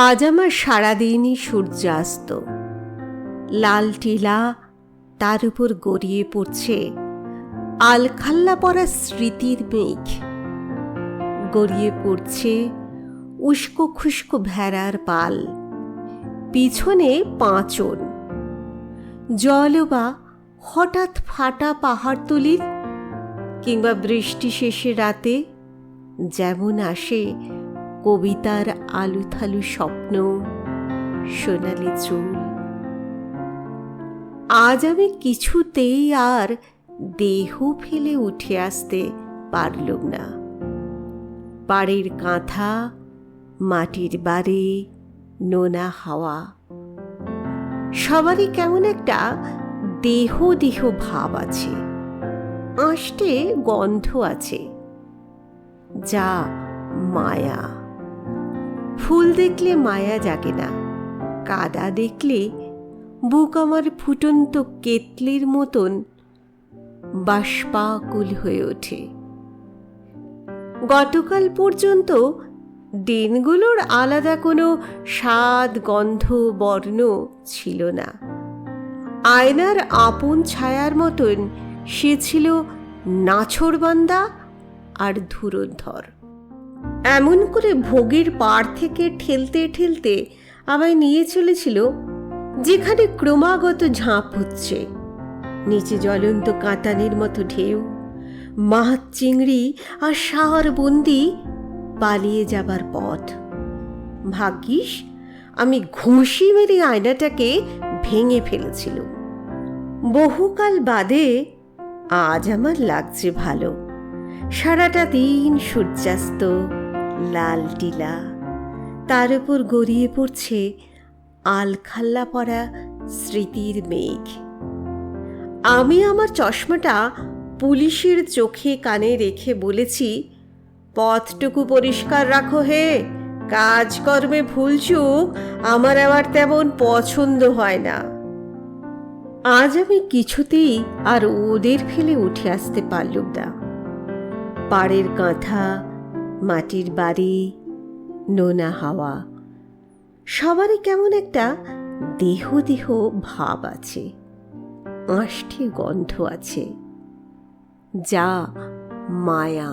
আজ আমার সারাদিনই সূর্যাস্ত। লাল টিলা, তার উপর গড়িয়ে পড়ছে আলখাল্লা পরা স্মৃতির মেঘ। গড়িয়ে পড়ছে উস্কো খুস্কো ভেড়ার পাল, পিছনে পাঁচন। জলবা হঠাৎ ফাটা পাহাড়তলির, কিংবা বৃষ্টি শেষে রাতে যেমন আসে কবিতার আলুথালু স্বপ্ন, সোনালি চুল। আজ আমি কিছুতেই আর দেহ ফেলে উঠে আসতে পারলুম না। বাড়ির কাঁথা, মাটির বাড়ি, নোনা হাওয়া, সবারই কেমন একটা দেহ দেহ ভাব আছে, আঁশটে গন্ধ আছে, যা মায়া। ফুল দেখলে মায়া জাগে না, কাদা দেখলে বুক আমার ফুটন্ত কেতলির মতন বাষ্পাকুল হয়ে ওঠে। গতকাল পর্যন্ত দিনগুলোর আলাদা কোনো স্বাদ, গন্ধ, বর্ণ ছিল না। আয়নার আপন ছায়ার মতন সে ছিল নাছোড়বান্দা আর ধুরন্ধর। এমন করে ভোগের পাড় থেকে ঠেলতে ঠেলতে আমায় নিয়ে চলেছিল যেখানে ক্রমাগত ঝাঁপ হচ্ছে, নিচে জ্বলন্ত কাঁটানির মতো ঢেউ, মাছ চিংড়ি আর সার বন্দি পালিয়ে যাবার পথ। ভাগ্যিস আমি ঘুষি মেরে আয়নাটাকে ভেঙে ফেলেছিল। বহুকাল বাদে আজ আমার লাগছে ভালো। সারাটা দিন সূর্যাস্ত, লাল টিলা, তার উপর গড়িয়ে পড়ছে আলখাল্লা পরা স্মৃতির মেঘ। আমি আমার চশমাটা পুলিশের চোখে কানে রেখে বলেছি, পথটুকু পরিষ্কার রাখো হে, কাজকর্মে ভুলচুক আমার আবার তেমন পছন্দ হয় না। আজ আমি কিছুতেই আর ওদের ফেলে উঠে আসতে পারলুম না। পাড়ের কাঁথা, মাটির বাড়ি, নোনা হাওয়া, সবারই কেমন একটা দেহ দেহ ভাব আছে, আঁশটে গন্ধ আছে, যা মায়া।